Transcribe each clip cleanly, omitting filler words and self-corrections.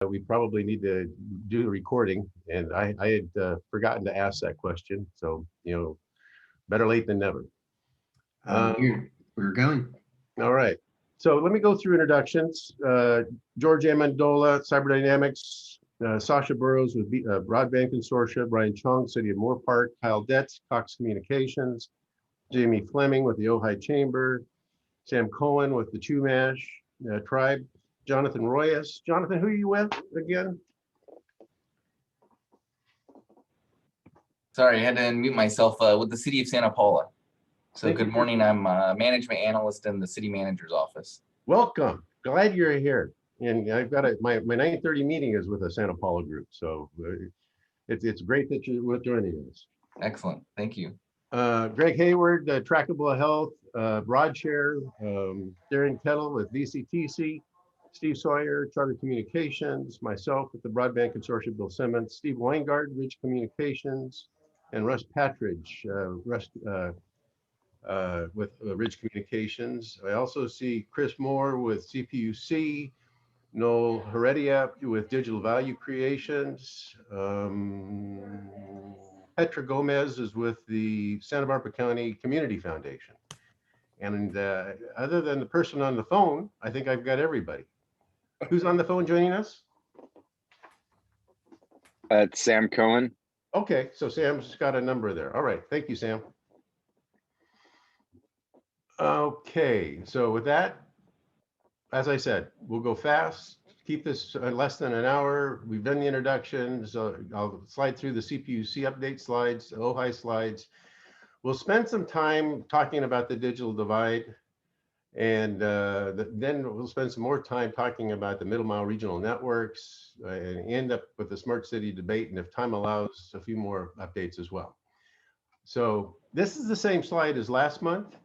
we probably need to do the recording, and I had forgotten to ask that question. So, better late than never. Um, We're going. all right. So let me go through introductions. George Amendola, Cyberdynamics, Sasha Burrows with Broadband Consortia, Brian Chung, City of Moore Park, Kyle Detz, Cox Communications, Jamie Fleming with the Ojai Chamber, Sam Cohen with the Chumash Tribe, Jonathan Royas. Jonathan, who are you with again? Sorry, I had to unmute myself with the City of Santa Paula. So good morning. I'm a management analyst in the city manager's office. Welcome. Glad you're here. And I've got my 9:30 meeting is with the Santa Paula group. So it's great that you're joining us. Excellent. Thank you. Greg Hayward, Trackable Health, Broadshare, Darren Kettle with VCTC, Steve Sawyer, Charter Communications, myself with the Broadband Consortium, Bill Simmons, Steve Weingard, Ridge Communications, and Russ Patridge, with Ridge Communications. I also see Chris Moore with CPUC, Noel Heredia with Digital Value Creations. Petra Gomez is with the Santa Barbara County Community Foundation. And other than the person on the phone, I think I've got everybody. Who's on the phone joining us? It's Sam Cohen. Okay, so Sam's got a number there. All right, thank you, Sam. Okay, so with that, as I said, we'll go fast, keep this less than an hour. We've done the introduction, so I'll slide through the CPUC update slides, the Ojai slides. We'll spend some time talking about the digital divide, and then we'll spend some more time talking about the middle mile regional networks and end up with the smart city debate, and if time allows, a few more updates as well. So this is the same slide as last month.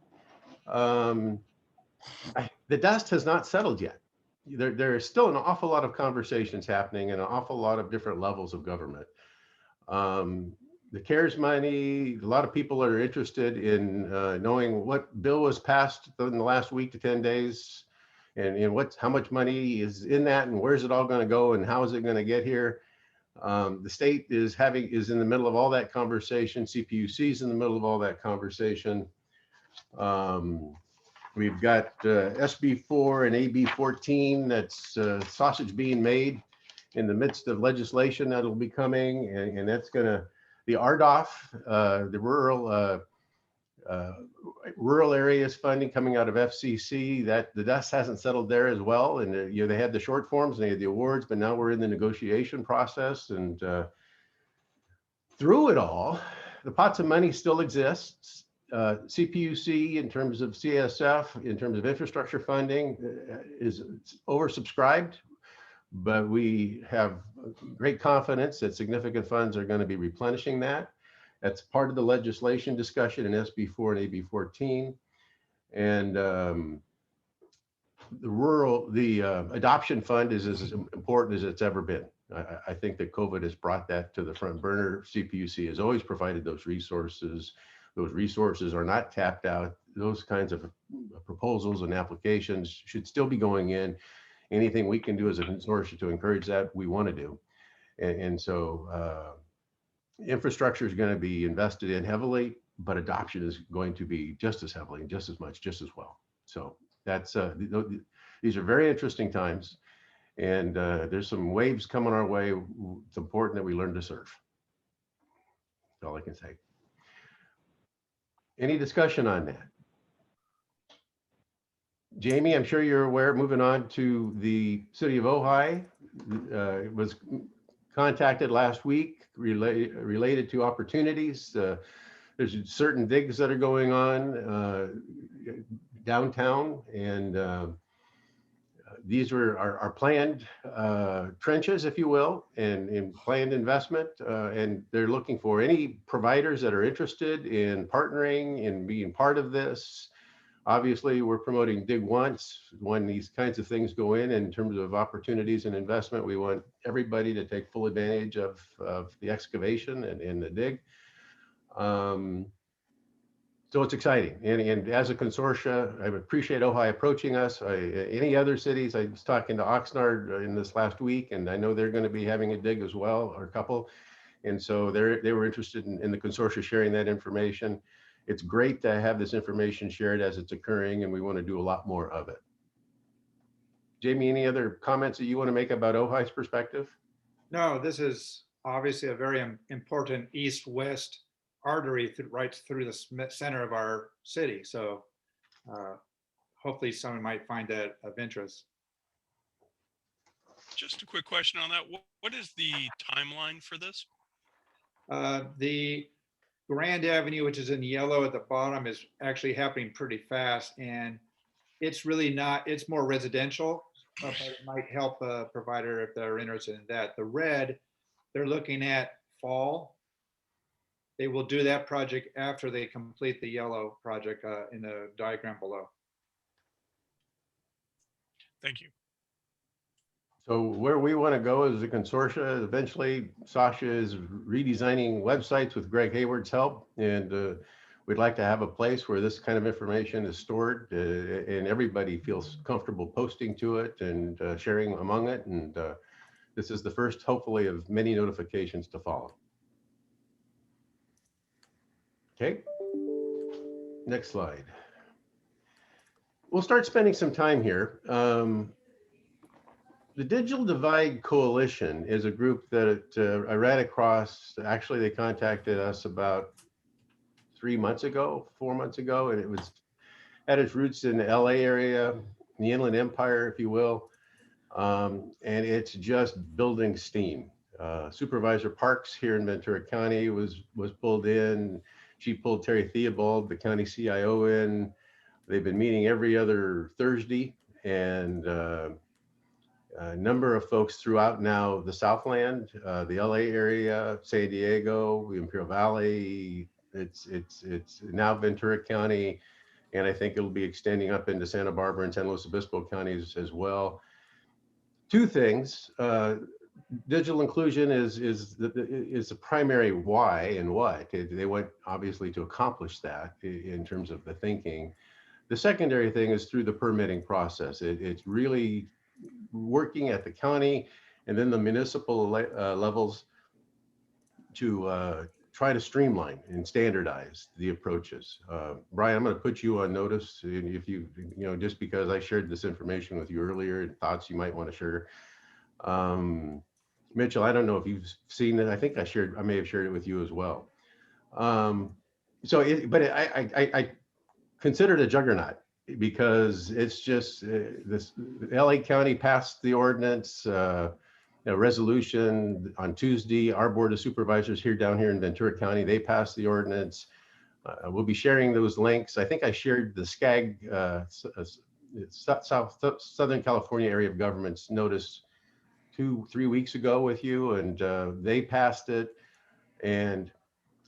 The dust has not settled yet. There is still an awful lot of conversations happening and an awful lot of different levels of government. The CARES money, a lot of people are interested in knowing what bill was passed in the last week to 10 days and how much money is in that and where's it all going to go and how is it going to get here. The state is in the middle of all that conversation. CPUC is in the middle of all that conversation. We've got SB4 and AB14, that's sausage being made in the midst of legislation that'll be coming, and that's gonna, the RDOF, the rural areas funding coming out of FCC, that the dust hasn't settled there as well. And they had the short forms, and they had the awards, but now we're in the negotiation process. And through it all, the pots of money still exists. CPUC in terms of CSF, in terms of infrastructure funding, is oversubscribed, but we have great confidence that significant funds are going to be replenishing that. That's part of the legislation discussion in SB4 and AB14. And the adoption fund is as important as it's ever been. I think that COVID has brought that to the front burner. CPUC has always provided those resources. Those resources are not tapped out. Those kinds of proposals and applications should still be going in. Anything we can do as a consortium to encourage that, we want to do. And so infrastructure is going to be invested in heavily, but adoption is going to be just as heavily, just as much, just as well. So that's these are very interesting times, and there's some waves coming our way. It's important that we learn to surf. That's all I can say. Any discussion on that? Jamie, I'm sure you're aware, moving on to the city of Ojai, was contacted last week related to opportunities. There's certain digs that are going on downtown, and these are planned trenches, if you will, and planned investment, and they're looking for any providers that are interested in partnering and being part of this. Obviously, we're promoting dig once. When these kinds of things go in terms of opportunities and investment, we want everybody to take full advantage of the excavation and the dig. So it's exciting. And as a consortia, I appreciate Ojai approaching us. Any other cities, I was talking to Oxnard in this last week, and I know they're going to be having a dig as well, or a couple. And so they were interested in the consortia sharing that information. It's great to have this information shared as it's occurring, and we want to do a lot more of it. Jamie, any other comments that you want to make about Ojai's perspective? No, this is obviously a very important east-west artery right through the center of our city. So hopefully someone might find that of interest. Just a quick question on that. What is the timeline for this? The Grand Avenue, which is in yellow at the bottom, is actually happening pretty fast, and it's really not, it's more residential, but it might help a provider if they're interested in that. The red, they're looking at fall. They will do that project after they complete the yellow project in the diagram below. Thank you. So where we want to go as a consortia, eventually Sasha is redesigning websites with Greg Hayward's help. And we'd like to have a place where this kind of information is stored and everybody feels comfortable posting to it and sharing among it. And this is the first, hopefully, of many notifications to follow. Okay, next slide. We'll start spending some time here. The Digital Divide Coalition is a group that I ran across. Actually, they contacted us about 4 months ago, and it was had its roots in the LA area, the Inland Empire, if you will. And it's just building steam. Supervisor Parks here in Ventura County was pulled in. She pulled Terry Theobald, the county CIO, in. They've been meeting every other Thursday, and a number of folks throughout now the Southland, the LA area, San Diego, the Imperial Valley. It's now Ventura County, and I think it'll be extending up into Santa Barbara and San Luis Obispo counties as well. Two things. Digital inclusion is the primary why and what. They want obviously to accomplish that in terms of the thinking. The secondary thing is through the permitting process. It's really working at the county and then the municipal levels to try to streamline and standardize the approaches. Brian, I'm going to put you on notice, if you just because I shared this information with you earlier and thoughts you might want to share. Mitchell, I don't know if you've seen it. I think I may have shared it with you as well. I consider it a juggernaut because it's just this LA County passed the ordinance, resolution on Tuesday. Our Board of Supervisors down here in Ventura County, they passed the ordinance. We'll be sharing those links. I think I shared the SCAG, Southern California Area of Governments notice 2-3 weeks ago with you, and they passed it. And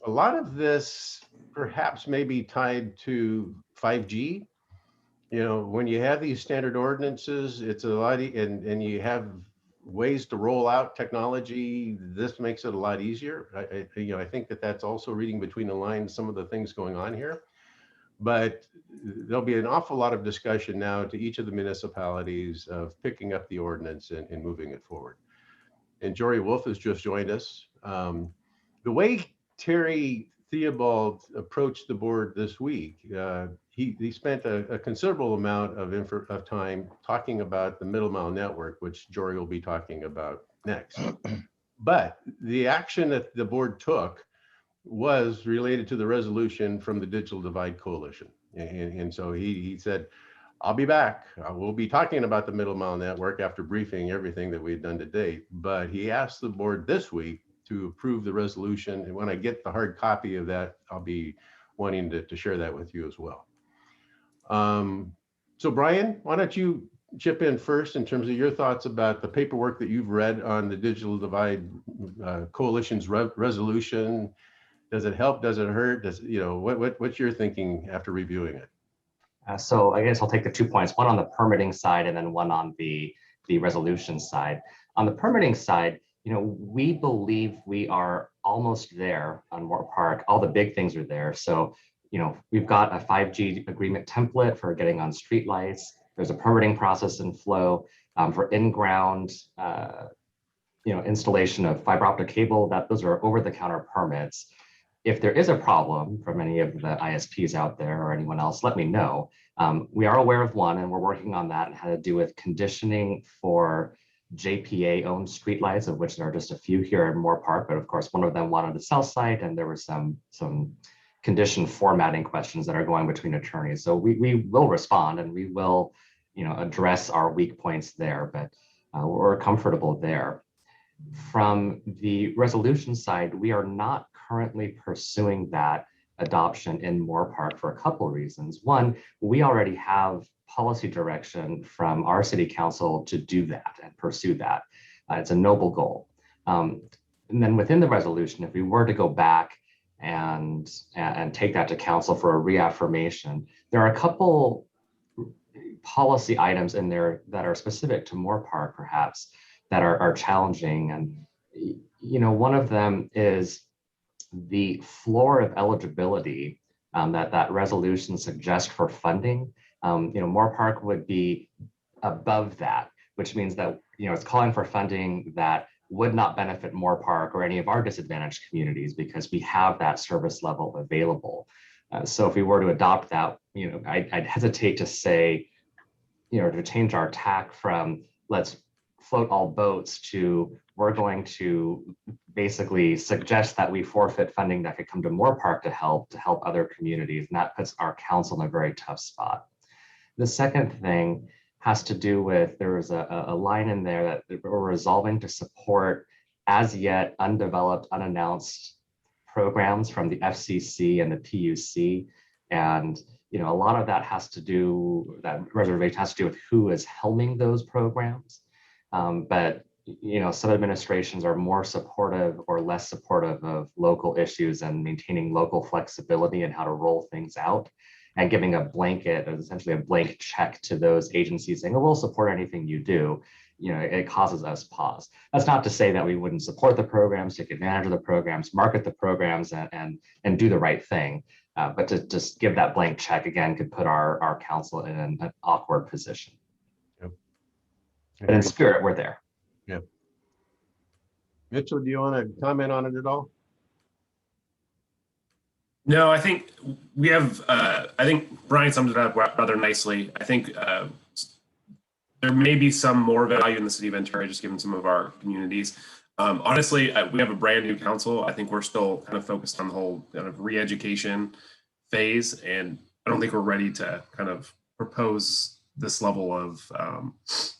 a lot of this perhaps may be tied to 5G. When you have these standard ordinances, it's a lot, and you have ways to roll out technology. This makes it a lot easier. I think that's also reading between the lines some of the things going on here. But there'll be an awful lot of discussion now to each of the municipalities of picking up the ordinance and moving it forward. And Jory Wolf has just joined us. The way Terry Theobald approached the board this week, he spent a considerable amount of time talking about the middle mile network, which Jory will be talking about next. But the action that the board took was related to the resolution from the Digital Divide Coalition. And so he said, I'll be back. We'll be talking about the middle mile network after briefing everything that we've done to date. But he asked the board this week to approve the resolution. And when I get the hard copy of that, I'll be wanting to share that with you as well. So Brian, why don't you chip in first in terms of your thoughts about the paperwork that you've read on the Digital Divide Coalition's resolution. Does it help? Does it hurt? What's your thinking after reviewing it? So I guess I'll take the 2 points, one on the permitting side and then one on the resolution side. On the permitting side, we believe we are almost there on Moore Park. All the big things are there. So, we've got a 5G agreement template for getting on streetlights. There's a permitting process in flow for in-ground, installation of fiber optic cable. Those are over-the-counter permits. If there is a problem from any of the ISPs out there or anyone else, let me know. We are aware of one, and we're working on that and how to do with conditioning for JPA-owned streetlights, of which there are just a few here in Moore Park. But of course, one of them wanted a cell site, and there were some condition formatting questions that are going between attorneys. So we will respond, and we will, address our weak points there. But we're comfortable there. From the resolution side, we are not currently pursuing that adoption in Moore Park for a couple of reasons. One, we already have policy direction from our city council to do that and pursue that. It's a noble goal. And then within the resolution, if we were to go back and take that to council for a reaffirmation, there are a couple policy items in there that are specific to Moore Park, perhaps, that are challenging. And one of them is the floor of eligibility that resolution suggests for funding. Moore Park would be above that, which means that it's calling for funding that would not benefit Moore Park or any of our disadvantaged communities because we have that service level available. So if we were to adopt that, I'd hesitate to say, to change our tack from let's float all boats to we're going to basically suggest that we forfeit funding that could come to Moore Park to help other communities. And that puts our council in a very tough spot. The second thing has to do with, there was a line in there that we're resolving to support as yet undeveloped, unannounced programs from the FCC and the PUC. And a lot of that has to do, that reservation has to do with who is helming those programs. But some administrations are more supportive or less supportive of local issues and maintaining local flexibility and how to roll things out, and giving a blanket, essentially a blank check to those agencies saying, oh, we'll support anything you do. It causes us pause. That's not to say that we wouldn't support the programs, take advantage of the programs, market the programs, and do the right thing. But to just give that blank check again could put our council in an awkward position. Yep. But in spirit, we're there. Yeah. Mitchell, do you want to comment on it at all? No, I think we have, I think Brian summed it up rather nicely. I think there may be some more value in the city of Ventura, just given some of our communities. Honestly, we have a brand new council. I think we're still kind of focused on the whole kind of re-education phase. And I don't think we're ready to kind of propose this level of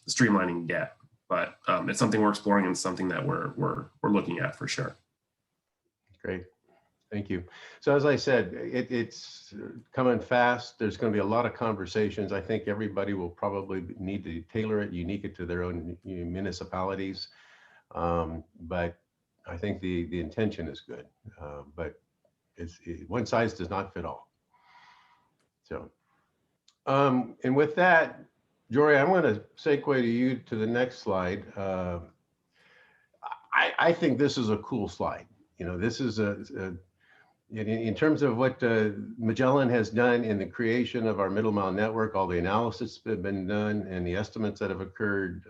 streamlining yet. But it's something we're exploring and something that we're looking at for sure. Great. Thank you. So as I said, it's coming fast. There's going to be a lot of conversations. I think everybody will probably need to tailor it, unique it to their own municipalities. But I think the intention is good. But one size does not fit all. So, and with that, Jory, I'm going to segue to you to the next slide. I think this is a cool slide. This is in terms of what Magellan has done in the creation of our middle mile network, all the analysis that have been done and the estimates that have occurred.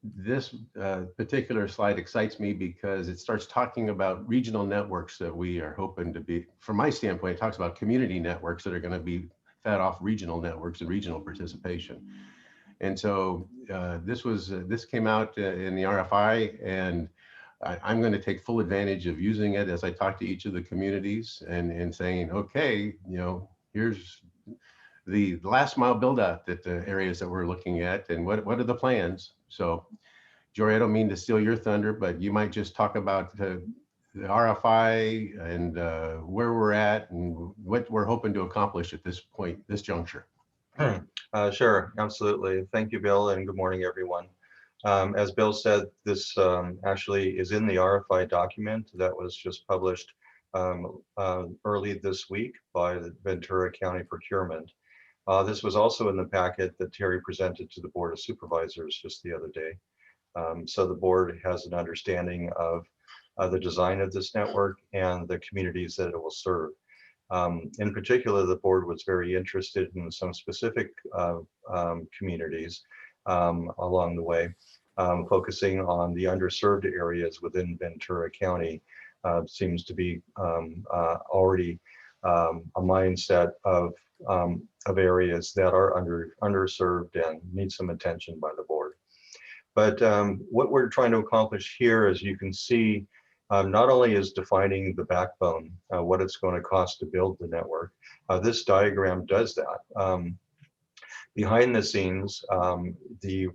This particular slide excites me because it starts talking about regional networks that we are hoping to be, from my standpoint, it talks about community networks that are going to be fed off regional networks and regional participation. And so this came out in the RFI, and I'm going to take full advantage of using it as I talk to each of the communities and saying, okay, here's the last mile build out that the areas that we're looking at and what are the plans. So Jory, I don't mean to steal your thunder, but you might just talk about the RFI and where we're at and what we're hoping to accomplish at this point, this juncture. Sure, absolutely. Thank you, Bill, and good morning, everyone. As Bill said, this actually is in the RFI document that was just published early this week by the Ventura County Procurement. This was also in the packet that Terry presented to the Board of Supervisors just the other day. So the board has an understanding of the design of this network and the communities that it will serve. In particular, the board was very interested in some specific communities along the way, focusing on the underserved areas within Ventura County. Seems to be already a mindset of areas that are underserved and need some attention by the board. But what we're trying to accomplish here, as you can see, not only is defining the backbone, what it's going to cost to build the network. This diagram does that. Behind the scenes, the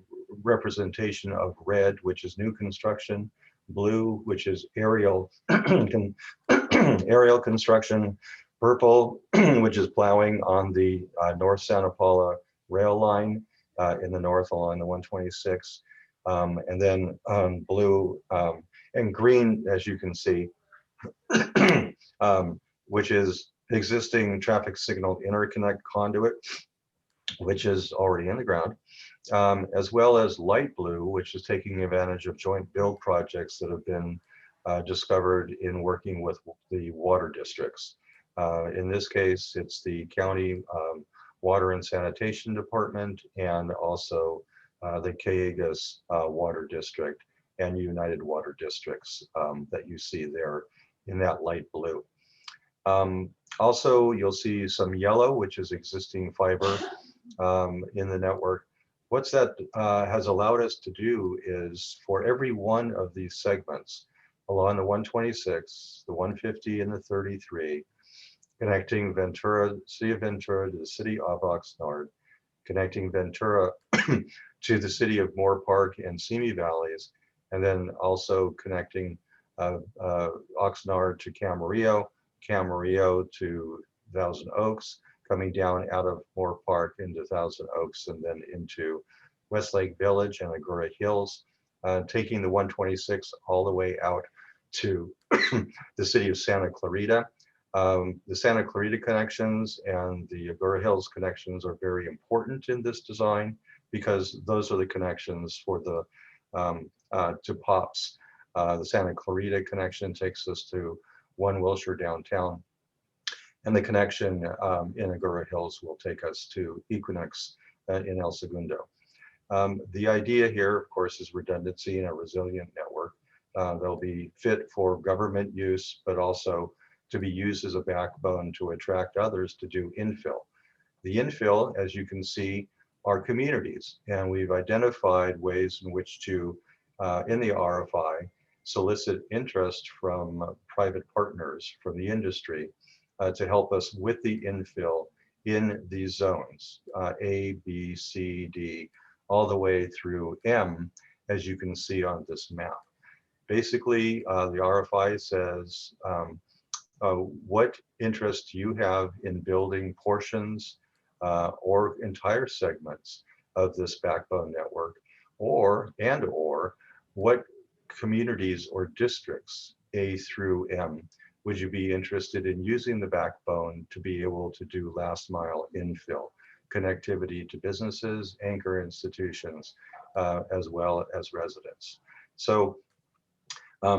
representation of red, which is new construction, blue, which is aerial, aerial construction, purple, which is plowing on the North Santa Paula rail line in the north along the 126, and then blue and green, as you can see, which is existing traffic signal interconnect conduit, which is already in the ground, as well as light blue, which is taking advantage of joint build projects that have been discovered in working with the water districts. In this case, it's the county water and sanitation department, and also the Cayugas water district and United Water Districts that you see there in that light blue. Also, you'll see some yellow, which is existing fiber in the network. What's that has allowed us to do is, for every one of these segments along the 126, the 150, and the 33, connecting Ventura, City of Ventura to the City of Oxnard, connecting Ventura to the City of Moore Park and Simi Valleys, and then also connecting Oxnard to Camarillo, Camarillo to Thousand Oaks, coming down out of Moore Park into Thousand Oaks, and then into Westlake Village and Agoura Hills, taking the 126 all the way out to the city of Santa Clarita. The Santa Clarita connections and the Agoura Hills connections are very important in this design, because those are the connections for the to POPs. The Santa Clarita connection takes us to 1 Wilshire downtown, and the connection in Agoura Hills will take us to Equinix in El Segundo. The idea here, of course, is redundancy in a resilient network. They'll be fit for government use, but also to be used as a backbone to attract others to do infill. The infill, as you can see, are communities, and we've identified ways in which to, in the RFI, solicit interest from private partners from the industry to help us with the infill in these zones, A, B, C, D, all the way through M, as you can see on this map. Basically, the RFI says what interest you have in building portions or entire segments of this backbone network, or what communities or districts A through M would you be interested in using the backbone to be able to do last mile infill, connectivity to businesses, anchor institutions, as well as residents. So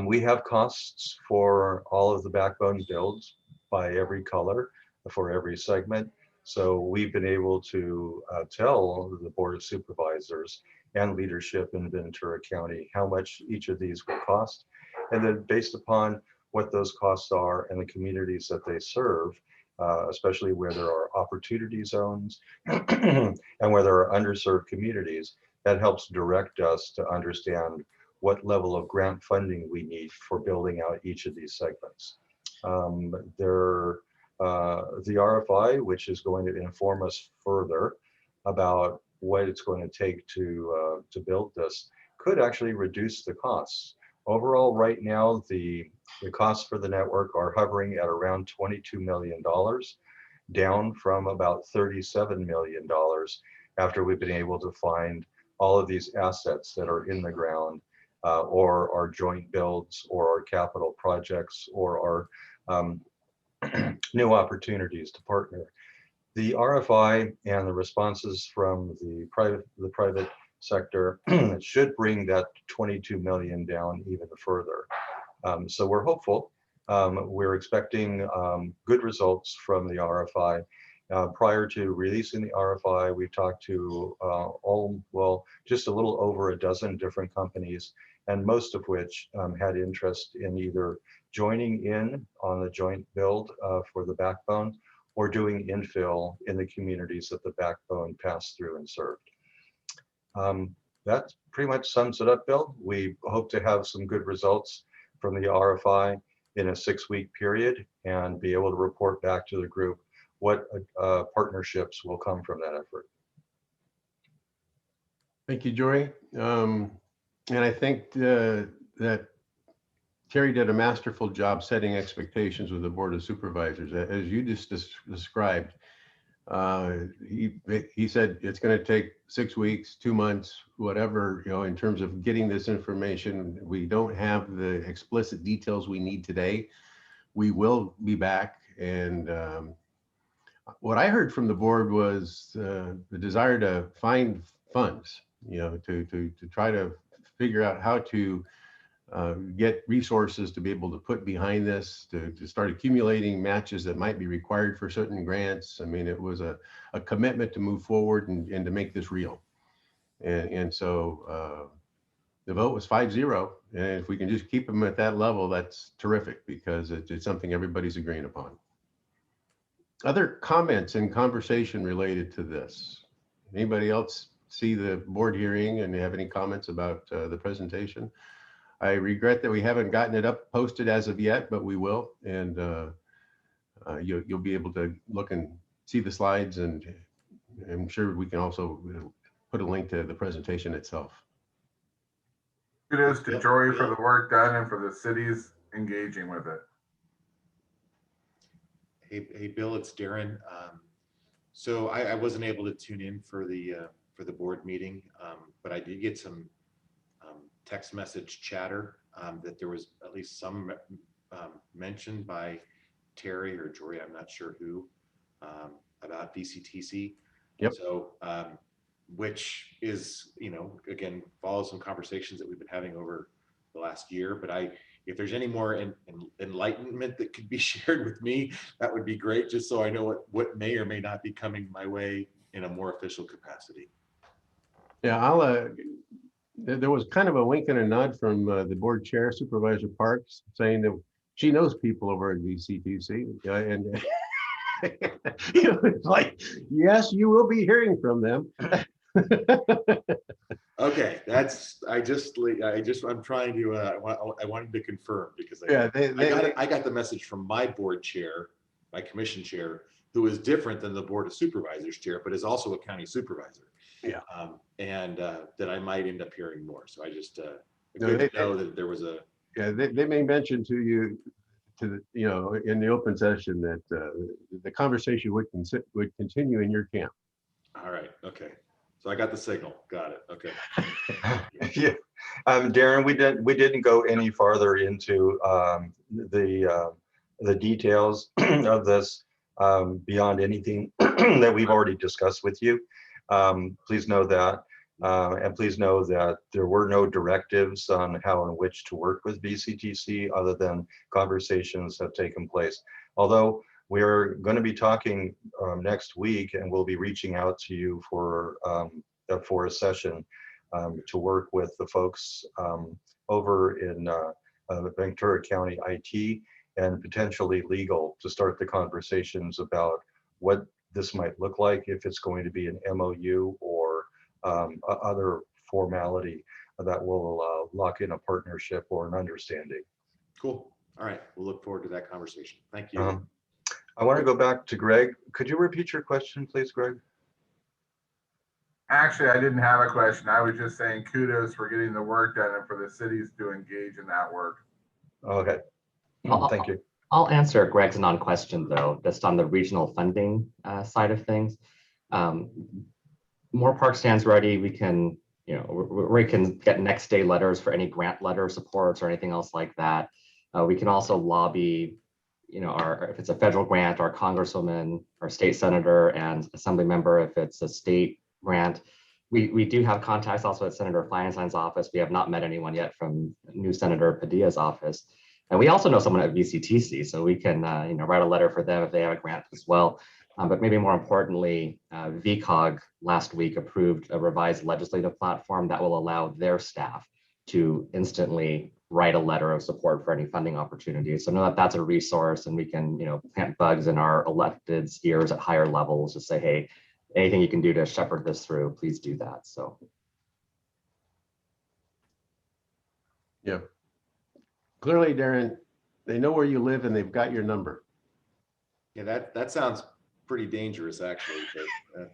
we have costs for all of the backbone builds by every color for every segment. So we've been able to tell the Board of Supervisors and leadership in Ventura County how much each of these will cost. And then based upon what those costs are and the communities that they serve, especially where there are opportunity zones and where there are underserved communities, that helps direct us to understand what level of grant funding we need for building out each of these segments. The RFI, which is going to inform us further about what it's going to take to build this, could actually reduce the costs. Overall, right now, the costs for the network are hovering at around $22 million, down from about $37 million after we've been able to find all of these assets that are in the ground, or our joint builds, or our capital projects, or our new opportunities to partner. The RFI and the responses from the private sector should bring that 22 million down even further. So we're hopeful We're expecting good results from the RFI. Prior to releasing the RFI, we've talked to just a little over a dozen different companies, and most of which had interest in either joining in on the joint build for the backbone or doing infill in the communities that the backbone passed through and served. That pretty much sums it up, Bill. We hope to have some good results from the RFI in a 6-week period and be able to report back to the group what partnerships will come from that effort. Thank you, Jory. And I think that Terry did a masterful job setting expectations with the Board of Supervisors. As you just described, he said it's going to take 6 weeks, 2 months, whatever, in terms of getting this information. We don't have the explicit details we need today. We will be back. And what I heard from the board was the desire to find funds, to try to figure out how to get resources to be able to put behind this, to start accumulating matches that might be required for certain grants. I mean, it was a commitment to move forward and to make this real. And so the vote was 5-0. And if we can just keep them at that level, that's terrific, because it's something everybody's agreeing upon. Other comments and conversation related to this? Anybody else see the board hearing and have any comments about the presentation? I regret that we haven't gotten it up posted as of yet, but we will. And you'll be able to look and see the slides, and I'm sure we can also put a link to the presentation itself. Kudos to Jory for the work done and for the cities engaging with it. Hey, Bill, it's Darren. So I wasn't able to tune in for the board meeting, but I did get some text message chatter that there was at least some mention by Terry or Jory, I'm not sure who, about VCTC. Yep. So, which is, again, follows some conversations that we've been having over the last year. But if there's any more enlightenment that could be shared with me, that would be great, just so I know what may or may not be coming my way in a more official capacity. Yeah, there was kind of a wink and a nod from the board chair, Supervisor Parks, saying that she knows people over at VCTC, and it's like, yes, you will be hearing from them. Okay, I'm trying to, I wanted to confirm, because I got the message from my board chair, my commission chair, who is different than the Board of Supervisors chair, but is also a county supervisor. Yeah. And that I might end up hearing more. So I just good to know that there was a. Yeah, they may mention to you, in the open session, that the conversation would continue in your camp. All right. Okay. So I got the signal. Got it. Okay. Yeah, Darren, we didn't go any farther into the details of this beyond anything that we've already discussed with you. Please know that, and please know that there were no directives on how and which to work with VCTC, other than conversations have taken place. Although we are going to be talking next week, and we'll be reaching out to you for a session to work with the folks over in Ventura County IT and potentially legal, to start the conversations about what this might look like, if it's going to be an MOU or other formality that will lock in a partnership or an understanding. Cool. All right. We'll look forward to that conversation. Thank you. I want to go back to Greg. Could you repeat your question, please, Greg? Actually, I didn't have a question. I was just saying kudos for getting the work done and for the cities to engage in that work. Okay. Thank you. I'll answer Greg's non-question, though, just on the regional funding side of things. More park stands ready. We can, we can get next day letters for any grant letter supports or anything else like that. We can also lobby, if it's a federal grant, our congresswoman, our state senator, and assembly member, if it's a state grant. We do have contacts also at Senator Feinstein's office. We have not met anyone yet from new Senator Padilla's office. And we also know someone at VCTC, so we can write a letter for them if they have a grant as well. But maybe more importantly, VCOG last week approved a revised legislative platform that will allow their staff to instantly write a letter of support for any funding opportunities. So know that that's a resource, and we can plant bugs in our electeds' ears at higher levels to say, hey, anything you can do to shepherd this through, please do that. So. Yeah. Clearly, Darren, they know where you live and they've got your number. Yeah, that sounds pretty dangerous, actually, but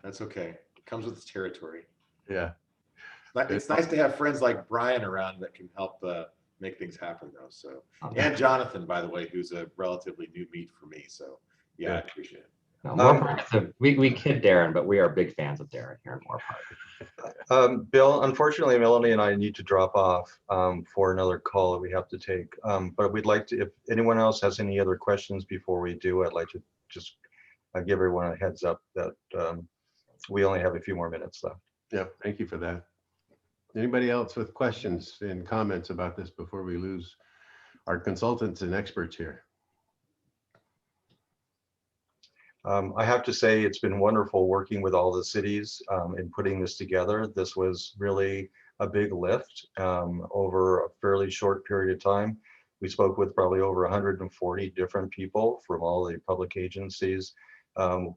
that's okay. It comes with the territory. Yeah. But it's nice to have friends like Brian around that can help make things happen, though. So, and Jonathan, by the way, who's a relatively new meet for me. So, yeah, I appreciate it. No, we kid Darren, but we are big fans of Darren here in Moore Park. Bill, unfortunately, Melanie and I need to drop off for another call that we have to take. But we'd like to, if anyone else has any other questions before we do, I'd like to just give everyone a heads up that we only have a few more minutes left. Yeah, thank you for that. Anybody else with questions and comments about this before we lose our consultants and experts here? I have to say it's been wonderful working with all the cities in putting this together. This was really a big lift over a fairly short period of time. We spoke with probably over 140 different people from all the public agencies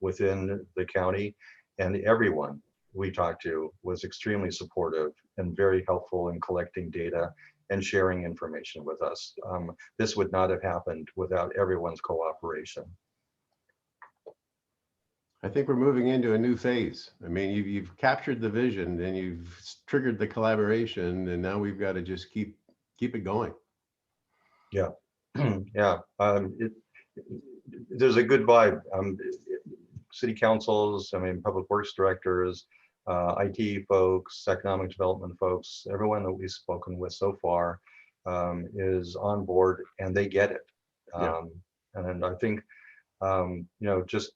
within the county, and everyone we talked to was extremely supportive and very helpful in collecting data and sharing information with us. This would not have happened without everyone's cooperation. I think we're moving into a new phase. I mean, you've captured the vision and you've triggered the collaboration, and now we've got to just keep it going. Yeah, yeah. There's a good vibe. City councils, I mean, public works directors, IT folks, economic development folks, everyone that we've spoken with so far is on board and they get it. Yeah. And I think, just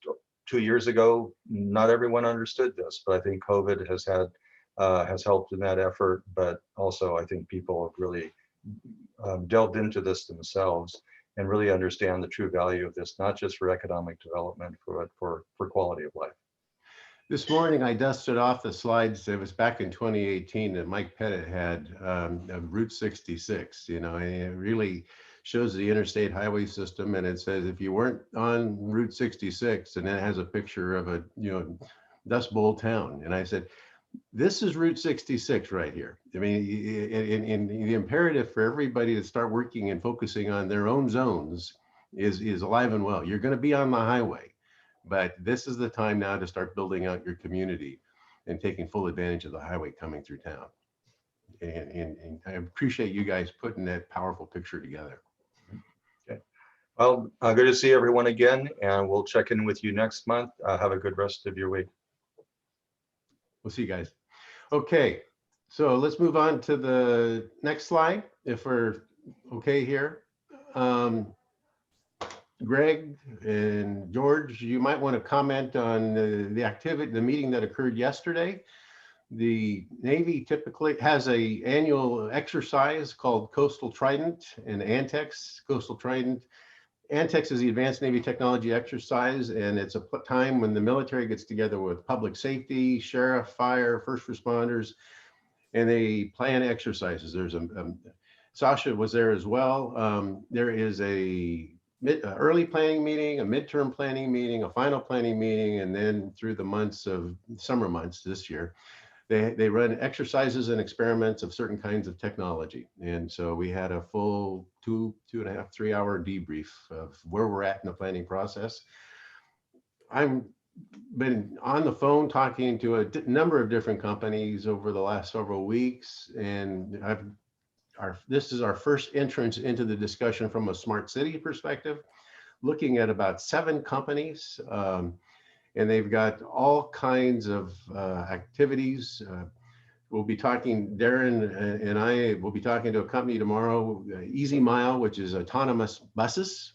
2 years ago, not everyone understood this, but I think COVID has helped in that effort. But also, I think people have really delved into this themselves and really understand the true value of this, not just for economic development, but for quality of life. This morning, I dusted off the slides. It was back in 2018 that Mike Pettit had of Route 66, and it really shows the interstate highway system. And it says, if you weren't on Route 66, and it has a picture of a, Dust Bowl town. And I said, this is Route 66 right here. I mean, in the imperative for everybody to start working and focusing on their own zones is alive and well. You're going to be on the highway, but this is the time now to start building out your community and taking full advantage of the highway coming through town. And I appreciate you guys putting that powerful picture together. Okay. Well, good to see everyone again, and we'll check in with you next month. Have a good rest of your week. We'll see you guys. Okay, so let's move on to the next slide, if we're okay here. Greg and George, you might want to comment on the activity, the meeting that occurred yesterday. The Navy typically has an annual exercise called Coastal Trident and Antex. Coastal Trident. Antex is the Advanced Navy Technology Exercise, and it's a time when the military gets together with public safety, sheriff, fire, first responders, and they plan exercises. There's Sasha was there as well. There is a early planning meeting, a midterm planning meeting, a final planning meeting, and then through the months of summer months this year, they run exercises and experiments of certain kinds of technology. And so we had a full 2.5, 3 hour debrief of where we're at in the planning process. I've been on the phone talking to a number of different companies over the last several weeks, and this is our first entrance into the discussion from a smart city perspective, looking at about 7 companies. And they've got all kinds of activities. We'll be talking, Darren and I will be talking to a company tomorrow, Easy Mile, which is autonomous buses.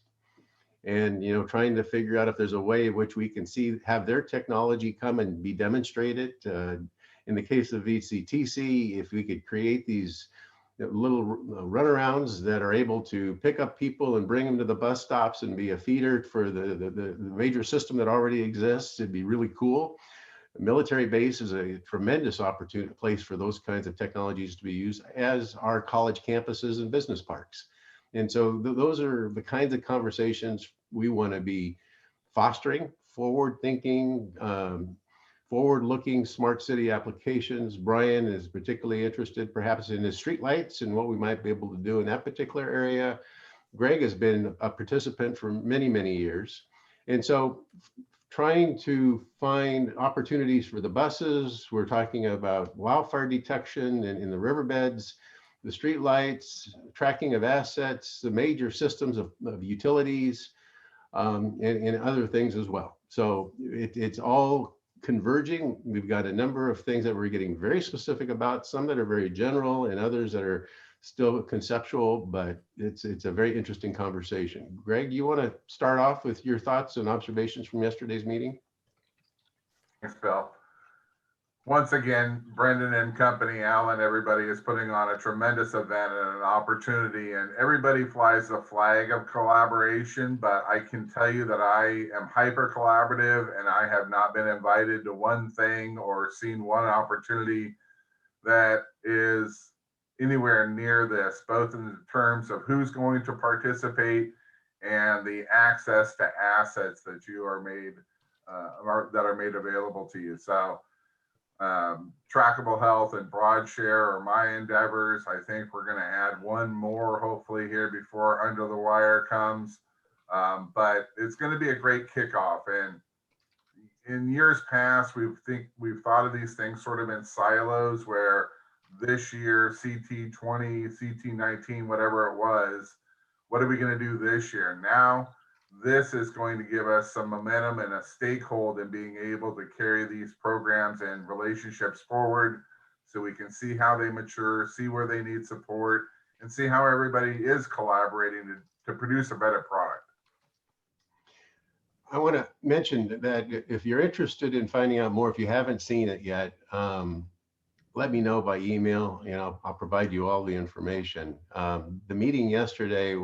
And, trying to figure out if there's a way in which we can have their technology come and be demonstrated. In the case of VCTC, if we could create these little runarounds that are able to pick up people and bring them to the bus stops and be a feeder for the major system that already exists. It'd be really cool. A military base is a tremendous opportunity place for those kinds of technologies to be used, as are college campuses and business parks. And so those are the kinds of conversations we want to be fostering, forward thinking, forward-looking smart city applications. Brian is particularly interested perhaps in the streetlights and what we might be able to do in that particular area. Greg has been a participant for many, many years. And so trying to find opportunities for the buses, we're talking about wildfire detection in the riverbeds, the streetlights, tracking of assets, the major systems of utilities, and other things as well. So it's all converging. We've got a number of things that we're getting very specific about, some that are very general and others that are still conceptual, but it's a very interesting conversation. Greg, you want to start off with your thoughts and observations from yesterday's meeting? Thanks, Bill. Once again, Brendan and company, Alan, everybody is putting on a tremendous event and an opportunity, and everybody flies the flag of collaboration, but I can tell you that I am hyper collaborative, and I have not been invited to one thing or seen one opportunity that is anywhere near this, both in terms of who's going to participate and the access to assets that you are made that are made available to you. So trackable health and broad share are my endeavors. I think we're going to add one more hopefully here before under the wire comes, but it's going to be a great kickoff. And in years past, we've thought of these things sort of in silos, where this year CT20, CT19, whatever it was, what are we going to do this year? Now this is going to give us some momentum and a stakehold in being able to carry these programs and relationships forward, so we can see how they mature, see where they need support, and see how everybody is collaborating to produce a better product. I want to mention that if you're interested in finding out more, if you haven't seen it yet, let me know by email, and I'll provide you all the information. The meeting yesterday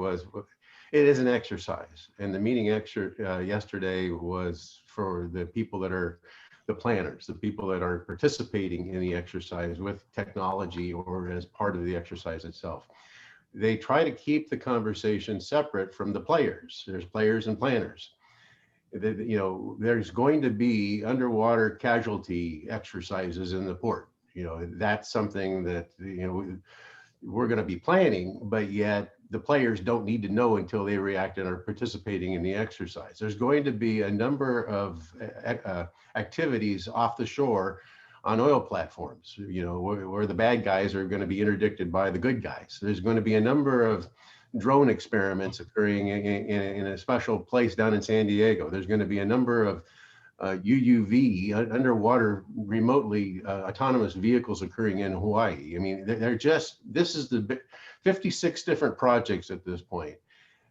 it is an exercise, and the meeting yesterday was for the people that are the planners, the people that are participating in the exercise with technology or as part of the exercise itself. They try to keep the conversation separate from the players. There's players and planners. There's going to be underwater casualty exercises in the port. That's something that we're going to be planning, but yet the players don't need to know until they react and are participating in the exercise. There's going to be a number of activities off the shore on oil platforms, where the bad guys are going to be interdicted by the good guys. There's going to be a number of drone experiments occurring in a special place down in San Diego. There's going to be a number of UUV, underwater remotely autonomous vehicles occurring in Hawaii. I mean, this is the 56 different projects at this point.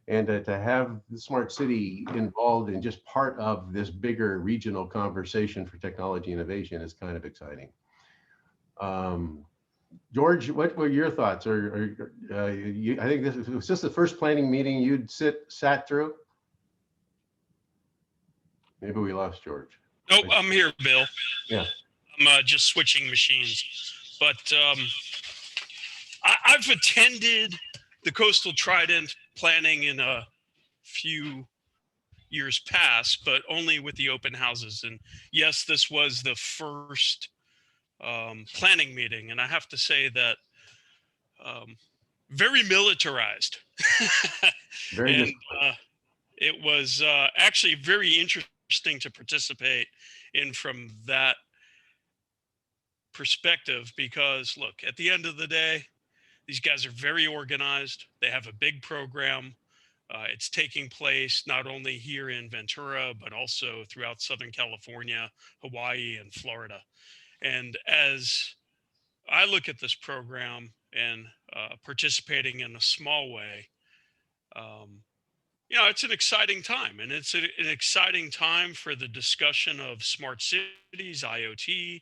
And to have the smart city involved in just part of this bigger regional conversation for technology innovation is kind of exciting. George, what were your thoughts? I think was this the first planning meeting you'd sat through? Maybe we lost George. Nope, I'm here, Bill. Yeah. I'm just switching machines. But I've attended the Coastal Trident planning in a few years past, but only with the open houses. And yes, this was the first planning meeting. And I have to say that very militarized. Very it was actually very interesting to participate in from that perspective, because look, at the end of the day, these guys are very organized. They have a big program. It's taking place not only here in Ventura, but also throughout Southern California, Hawaii, and Florida. And as I look at this program and participating in a small way, it's an exciting time, and it's an exciting time for the discussion of smart cities, IoT,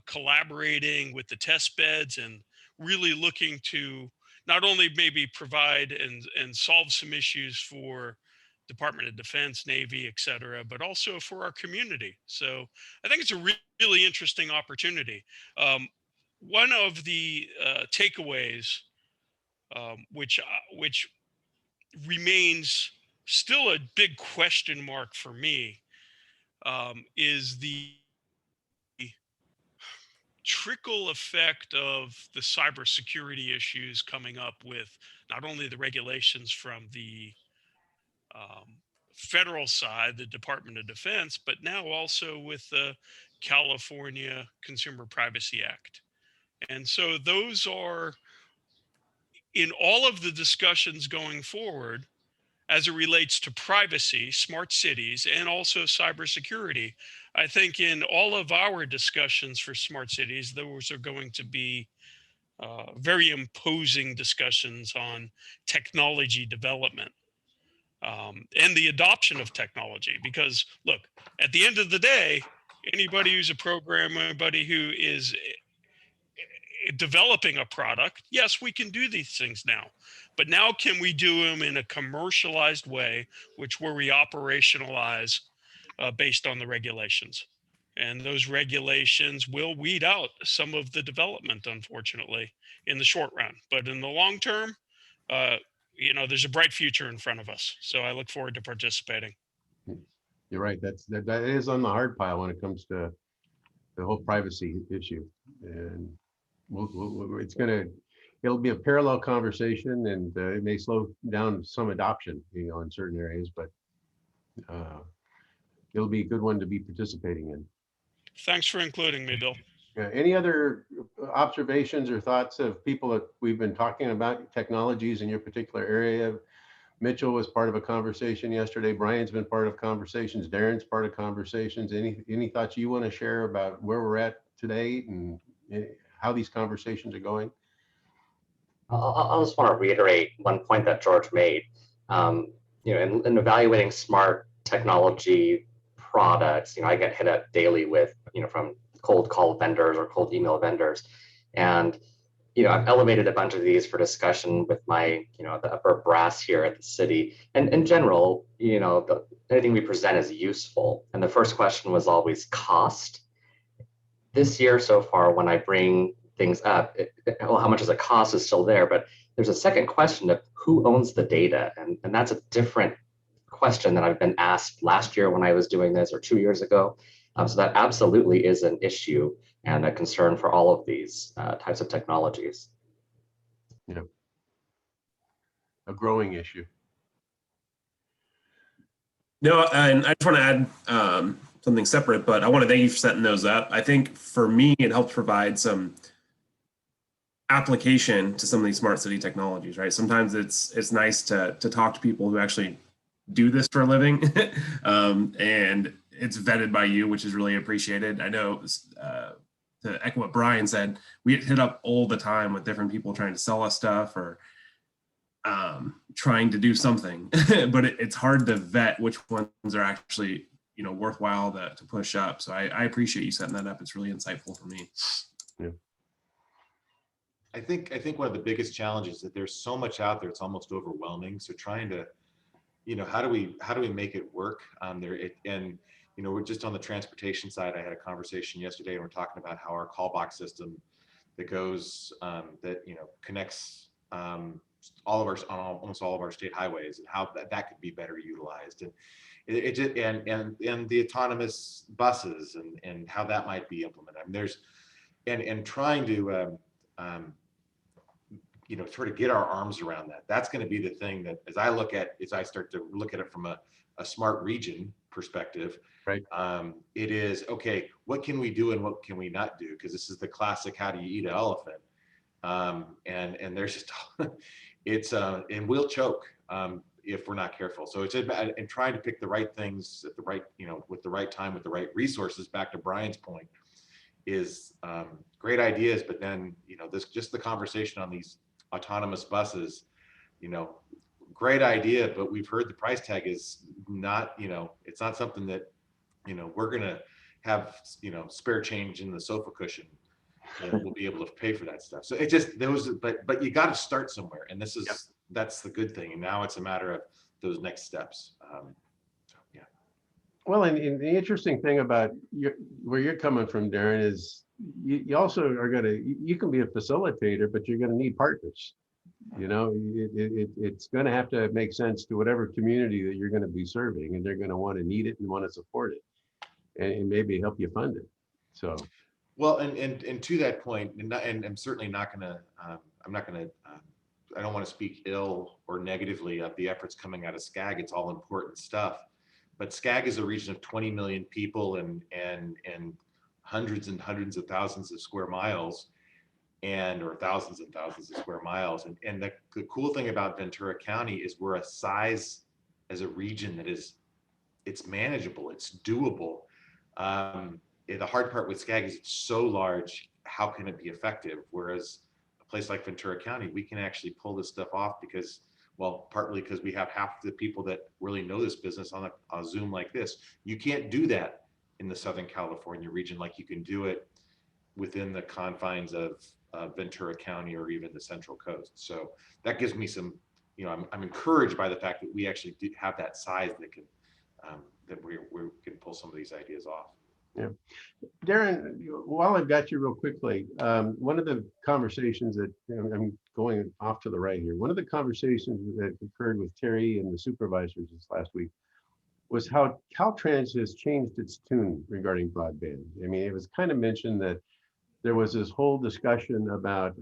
collaborating with the test beds, and really looking to not only maybe provide and solve some issues for Department of Defense, Navy, et cetera, but also for our community. So I think it's a really interesting opportunity. One of the takeaways, which remains still a big question mark for me, is the trickle effect of the cybersecurity issues coming up with not only the regulations from the federal side, the Department of Defense, but now also with the California Consumer Privacy Act. And so those are in all of the discussions going forward as it relates to privacy, smart cities, and also cybersecurity. I think in all of our discussions for smart cities, those are going to be very imposing discussions on technology development and the adoption of technology. Because, look, at the end of the day, anybody who's a programmer, anybody who is developing a product, yes, we can do these things now. But now can we do them in a commercialized way, where we operationalize based on the regulations? And those regulations will weed out some of the development, unfortunately, in the short run. But in the long term, there's a bright future in front of us. So I look forward to participating. You're right. That is on the hard pile when it comes to the whole privacy issue. And it'll be a parallel conversation, and it may slow down some adoption, in certain areas, but it'll be a good one to be participating in. Thanks for including me, Bill. Any other observations or thoughts of people that we've been talking about technologies in your particular area? Mitchell was part of a conversation yesterday. Brian's been part of conversations. Darren's part of conversations. Any thoughts you want to share about where we're at today and how these conversations are going? I'll just want to reiterate one point that George made. In evaluating smart technology products, I get hit up daily with, from cold call vendors or cold email vendors. And, I've elevated a bunch of these for discussion with my, the upper brass here at the city. And in general, anything we present is useful. And the first question was always cost. This year so far, when I bring things up, how much does it cost is still there, but there's a second question of who owns the data. And that's a different question that I've been asked last year when I was doing this, or 2 years ago. So that absolutely is an issue and a concern for all of these types of technologies. A growing issue. No, and I just want to add something separate, but I want to thank you for setting those up. I think for me, it helps provide some application to some of these smart city technologies, right? Sometimes it's nice to talk to people who actually do this for a living, and it's vetted by you, which is really appreciated. I know, to echo what Brian said, we get hit up all the time with different people trying to sell us stuff or trying to do something, but it's hard to vet which ones are actually, worthwhile to push up. So I appreciate you setting that up. It's really insightful for me. Yeah. I think one of the biggest challenges is that there's so much out there, it's almost overwhelming. So trying to, how do we make it work there? We're just on the transportation side. I had a conversation yesterday, and we're talking about how our call box system that goes connects almost all of our state highways, and how that could be better utilized, and and the autonomous buses and how that might be implemented. I mean, there's and trying to sort of get our arms around that. That's going to be the thing that, as I start to look at it from a smart region perspective, right? It is, okay, what can we do and what can we not do? Because this is the classic, how do you eat an elephant? And there's just, and we'll choke if we're not careful. So it's about and trying to pick the right things at the right, with the right time, with the right resources. Back to Brian's point, is great ideas, but then just the conversation on these autonomous buses, great idea, but we've heard the price tag is not, it's not something that we're gonna have spare change in the sofa cushion we'll be able to pay for that stuff. So it just those, but you got to start somewhere, and this is that's the good thing. And now it's a matter of those next steps. So, yeah. Well, and the interesting thing about where you're coming from, Darren, is you also are going to, you can be a facilitator, but you're going to need partners. You know, it's going to have to make sense to whatever community that you're going to be serving, and they're going to want to need it and want to support it, and maybe help you fund it. So, well, and to that point, and I'm certainly not going to, I'm not going to, I don't want to speak ill or negatively of the efforts coming out of SCAG. It's all important stuff, but SCAG is a region of 20 million people and hundreds and hundreds of thousands of square miles. Or thousands and thousands of square miles. And the cool thing about Ventura County is we're a size as a region that it's manageable, it's doable. The hard part with SCAG is it's so large, how can it be effective? Whereas a place like Ventura County, we can actually pull this stuff off because, well, partly because we have half the people that really know this business on a Zoom like this. You can't do that in the Southern California region like you can do it within the confines of Ventura County or even the Central Coast. So that gives me some, I'm encouraged by the fact that we actually do have that size that can we can pull some of these ideas off. Yeah, Darren, while I've got you real quickly, one of the conversations that I'm going off to the right here, one of the conversations that occurred with Terry and the supervisors this last week was how Caltrans has changed its tune regarding broadband. I mean, it was kind of mentioned that there was this whole discussion about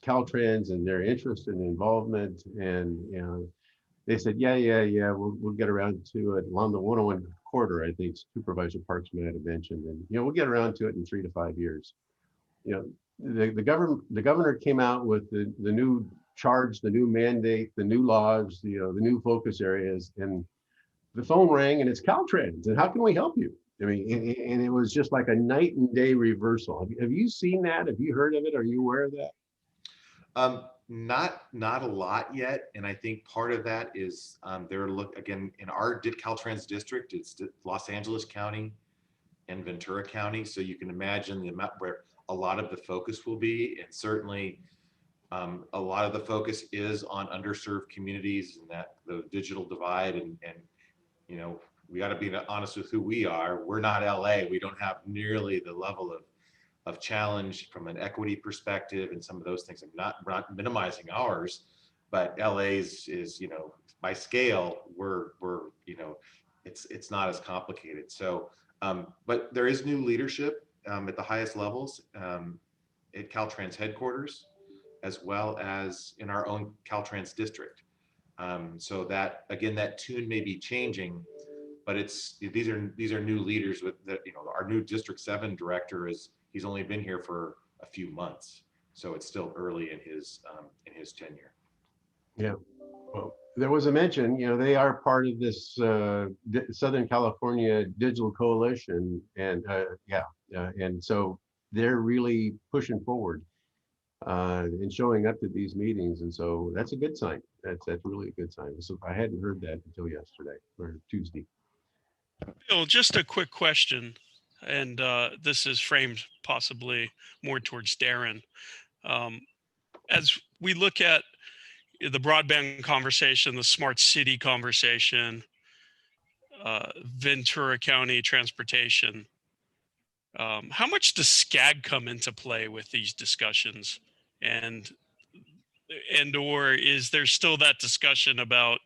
Caltrans and their interest and involvement, and they said, yeah, we'll get around to it along the 101 corridor. I think Supervisor Parks might have mentioned, and we'll get around to it in 3 to 5 years. The governor came out with the new charge, the new mandate, the new laws, the new focus areas, and the phone rang, and it's Caltrans, and how can we help you? I mean, and it was just like a night and day reversal. Have you seen that? Have you heard of it? Are you aware of that? Not a lot yet, and I think part of that is they're again in our Caltrans district. It's Los Angeles County and Ventura County, so you can imagine the amount where a lot of the focus will be, and certainly a lot of the focus is on underserved communities and that the digital divide, and we got to be honest with who we are. We're not LA. We don't have nearly the level of challenge from an equity perspective and some of those things. I'm not minimizing ours, but LA's is, by scale, we're it's not as complicated. So, but there is new leadership at the highest levels at Caltrans headquarters, as well as in our own Caltrans district. So that, again, that tune may be changing, but these are new leaders with that. Our new District 7 director he's only been here for a few months, so it's still early in his tenure. Yeah, well, there was a mention. They are part of this Southern California Digital Coalition, and and so they're really pushing forward and showing up to these meetings, and so that's a good sign. That's really a good sign. So I hadn't heard that until yesterday or Tuesday. Bill, just a quick question, and this is framed possibly more towards Darren. As we look at the broadband conversation, the smart city conversation, Ventura County transportation, how much does SCAG come into play with these discussions? And or is there still that discussion about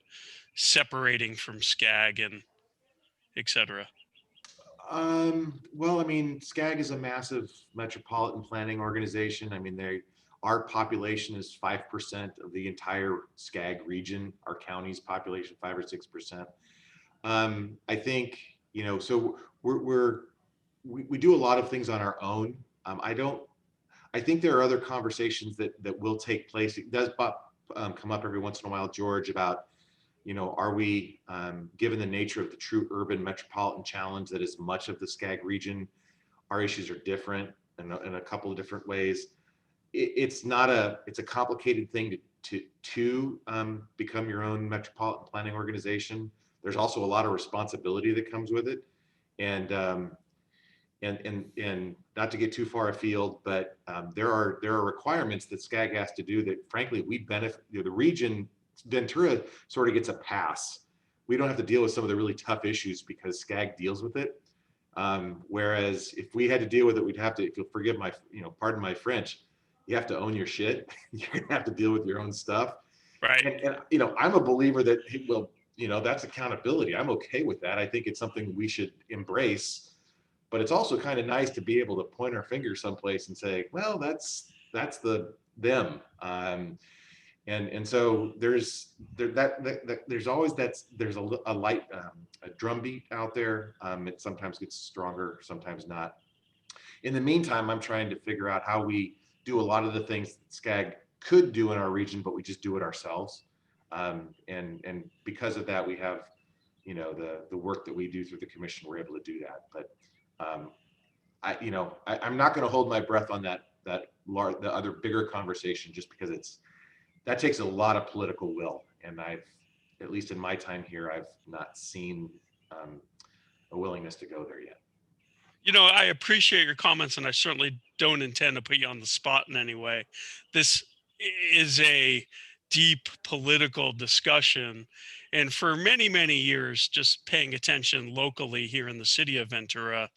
separating from SCAG and et cetera? Well, I mean, SCAG is a massive metropolitan planning organization. I mean, our population is 5% of the entire SCAG region. Our county's population, 5 or 6%. I think, so we do a lot of things on our own. I think there are other conversations that will take place. It does come up every once in a while, George, about, are we, given the nature of the true urban metropolitan challenge that is much of the SCAG region, our issues are different in a couple of different ways. It's a complicated thing to become your own metropolitan planning organization. There's also a lot of responsibility that comes with it. And and not to get too far afield, but there are requirements that SCAG has to do that, frankly, we benefit. The region Ventura sort of gets a pass. We don't have to deal with some of the really tough issues because SCAG deals with it. Whereas if we had to deal with it, we'd have to, if you'll forgive my, pardon my French, you have to own your shit. You're gonna have to deal with your own stuff. Right. And I'm a believer that, well, that's accountability. I'm okay with that. I think it's something we should embrace. But it's also kind of nice to be able to point our finger someplace and say, well, that's them. And so there's always there's a light a drumbeat out there. It sometimes gets stronger, sometimes not. In the meantime, I'm trying to figure out how we do a lot of the things that SCAG could do in our region, but we just do it ourselves. And because of that, we have the work that we do through the commission. We're able to do that. But I'm not going to hold my breath on the other bigger conversation, just because that takes a lot of political will, and at least in my time here, I've not seen a willingness to go there yet. I appreciate your comments, and I certainly don't intend to put you on the spot in any way. This is a deep political discussion, and for many, many years, just paying attention locally here in the city of Ventura,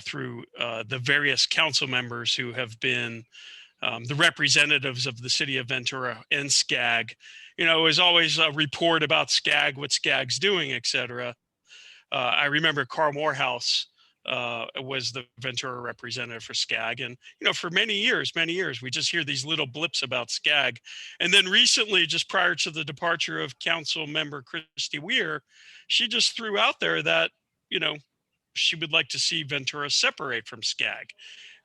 through the various council members who have been the representatives of the city of Ventura and SCAG, is always a report about SCAG, what SCAG's doing, et cetera. I remember Carl Morehouse was the Ventura representative for SCAG. And, for many years, we just hear these little blips about SCAG. And then recently, just prior to the departure of council member Christy Weir, she just threw out there that, she would like to see Ventura separate from SCAG.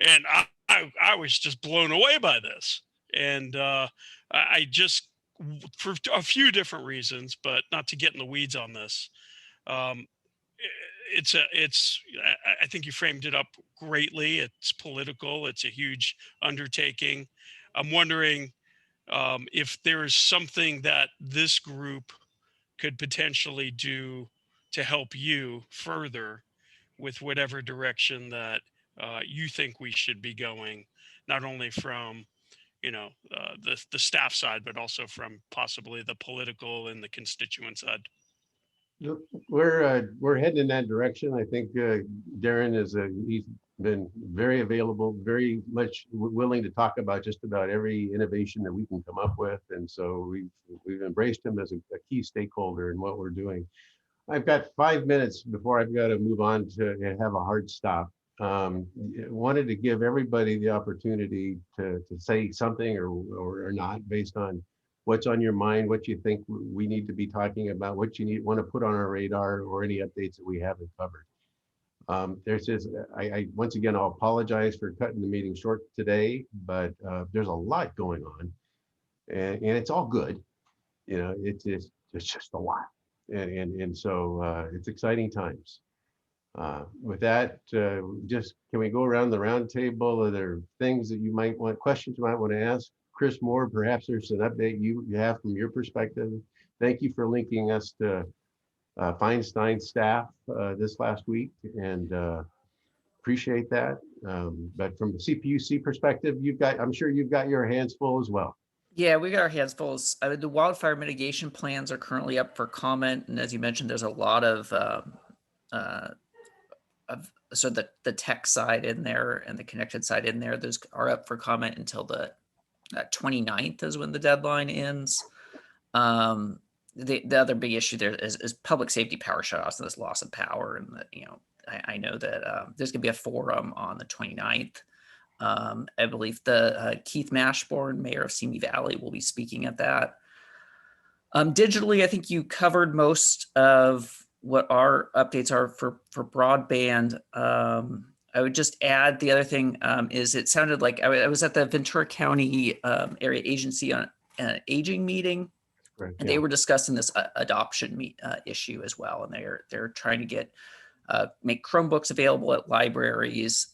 And I was just blown away by this. And I just, for a few different reasons, but not to get in the weeds on this, I think you framed it up greatly. It's political. It's a huge undertaking. I'm wondering if there is something that this group could potentially do to help you further with whatever direction that you think we should be going, not only from the staff side, but also from possibly the political and the constituent side. We're heading in that direction. I think Darren he's been very available, very much willing to talk about just about every innovation that we can come up with, and so we've embraced him as a key stakeholder in what we're doing. I've got 5 minutes before I've got to move on to have a hard stop. Wanted to give everybody the opportunity to say something or not, based on what's on your mind, what you think we need to be talking about, what you want to put on our radar, or any updates that we haven't covered. I once again, I'll apologize for cutting the meeting short today, but there's a lot going on, and it's all good. It's just a lot. And so it's exciting times. With that, just can we go around the round table? Are there things that questions you might want to ask Chris Moore? Perhaps there's an update you have from your perspective. Thank you for linking us to Feinstein staff this last week, and appreciate that. But from the CPUC perspective, I'm sure you've got your hands full as well. Yeah, we got our hands full. The wildfire mitigation plans are currently up for comment, and as you mentioned, there's a lot of so the tech side in there and the connected side in there. Those are up for comment until the 29th is when the deadline ends. The other big issue there is public safety power shutoffs and this loss of power, and I know that there's gonna be a forum on the 29th. I believe the Keith Mashborn, mayor of Simi Valley, will be speaking at that. Digitally, I think you covered most of what our updates are for broadband. I would just add the other thing is it sounded like I was at the Ventura County Area Agency on Aging meeting, Right, and they were discussing this adoption issue as well, and they're trying to make Chromebooks available at libraries.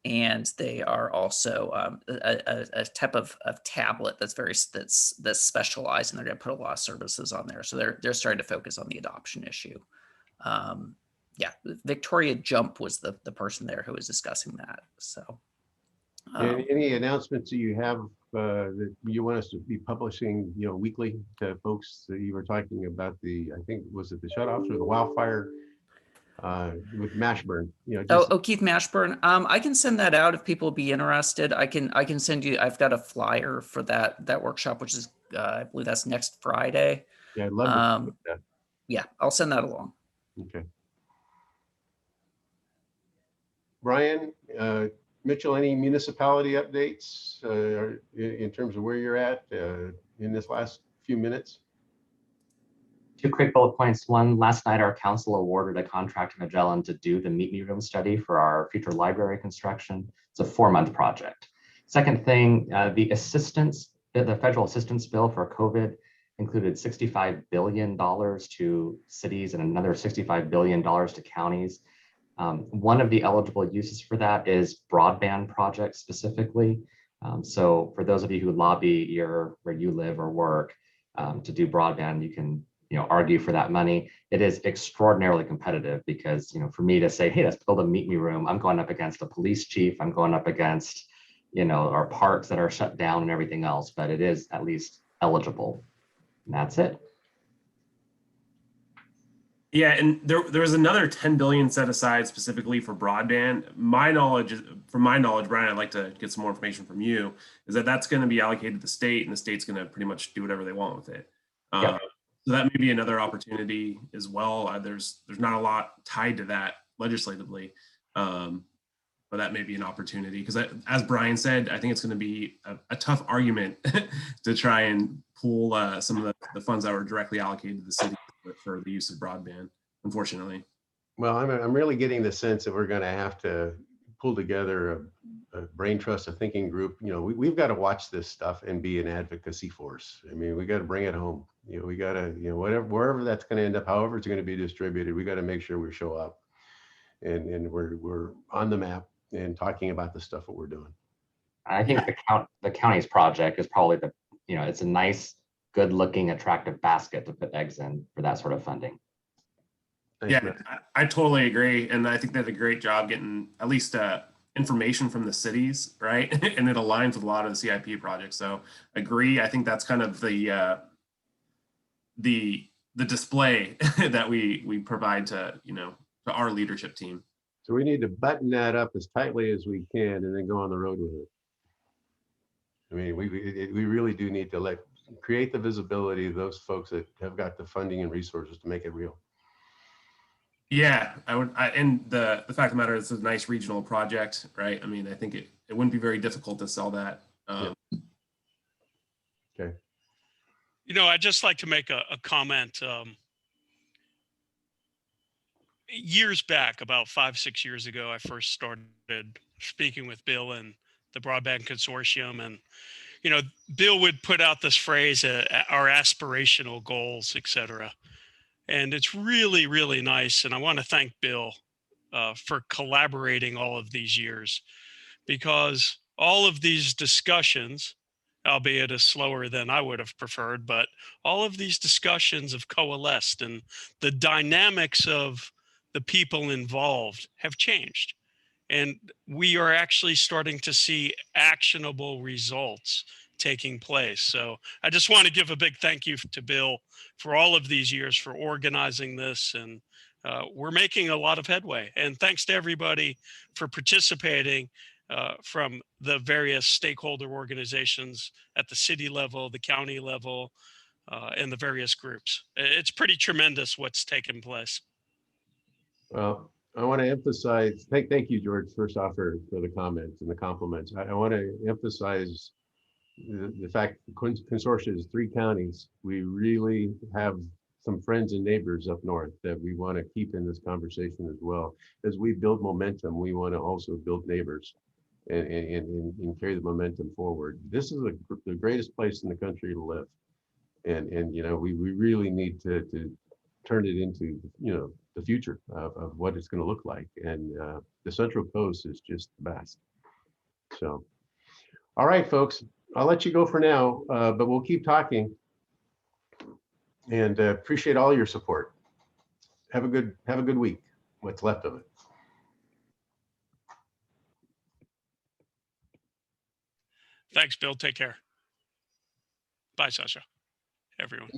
And they are also a type of tablet that's specialized, and they're going to put a lot of services on there. So they're starting to focus on the adoption issue. yeah, Victoria Jump was the person there who was discussing that. So Any announcements that you have that you want us to be publishing, weekly to folks that you were talking about I think, was it the shutoffs or the wildfire with Mashburn? Keith Mashburn. I can send that out if people be interested. I can send you. I've got a flyer for that workshop, which is I believe that's next Friday. Yeah, I'd love to put that. Yeah, I'll send that along. Okay. Brian, Mitchell, any municipality updates in terms of where you're at in this last few minutes? 2 quick bullet points. One, last night our council awarded a contract to Magellan to do the Meet Me Room study for our future library construction. It's a 4-month project. Second thing, the federal assistance bill for COVID included $65 billion to cities and another $65 billion to counties. One of the eligible uses for that is broadband projects specifically. So for those of you who lobby where you live or work to do broadband, you can argue for that money. It is extraordinarily competitive because for me to say, hey, let's build a Meet Me Room, I'm going up against a police chief, I'm going up against our parks that are shut down and everything else, but it is at least eligible. And that's it. Yeah, and there was another 10 billion set aside specifically for broadband. From my knowledge, Brian, I'd like to get some more information from you, is that's going to be allocated to the state, and the state's going to pretty much do whatever they want with it. Yep. So that may be another opportunity as well. There's not a lot tied to that legislatively, but that may be an opportunity because, as Brian said, I think it's going to be a tough argument to try and pull some of the funds that were directly allocated to the city for the use of broadband, unfortunately. Well, I'm really getting the sense that we're going to have to pull together a brain trust, a thinking group. We've got to watch this stuff and be an advocacy force. I mean, we got to bring it home. We got to, wherever that's going to end up, however it's going to be distributed, we got to make sure we show up and we're on the map and talking about the stuff that we're doing. I think the county's project is probably it's a nice, good looking, attractive basket to put eggs in for that sort of funding. Thanks, yeah, I totally agree. And I think they did a great job getting at least information from the cities, right? And it aligns with a lot of the CIP projects. So agree. I think that's kind of the display that we provide to our leadership team. So we need to button that up as tightly as we can and then go on the road with it. I mean, we really do need to create the visibility of those folks that have got the funding and resources to make it real. Yeah, and the fact of the matter is it's a nice regional project, right? I mean, I think it wouldn't be very difficult to sell that. Okay. I'd just like to make a comment. Years back, about 5-6 years ago, I first started speaking with Bill and the Broadband Consortium, and Bill would put out this phrase, our aspirational goals, etc. And it's really, really nice. And I want to thank Bill for collaborating all of these years, because all of these discussions, albeit as slower than I would have preferred, but all of these discussions have coalesced, and the dynamics of the people involved have changed. And we are actually starting to see actionable results taking place. So I just want to give a big thank you to Bill for all of these years for organizing this. And we're making a lot of headway. And thanks to everybody for participating from the various stakeholder organizations at the city level, the county level, and the various groups. It's pretty tremendous what's taken place. Well, I want to emphasize, thank you, George, first off for the comments and the compliments. I want to emphasize the fact the consortium is 3 counties. We really have some friends and neighbors up north that we want to keep in this conversation as well. As we build momentum, we want to also build neighbors and carry the momentum forward. This is the greatest place in the country to live. And we really need to turn it into, the future of what it's going to look like. And the Central Coast is just the best. So, all right, folks, I'll let you go for now, but we'll keep talking, and appreciate all your support. Have a good week. what's left of it. Thanks, Bill. Take care. Bye, Sasha. Everyone.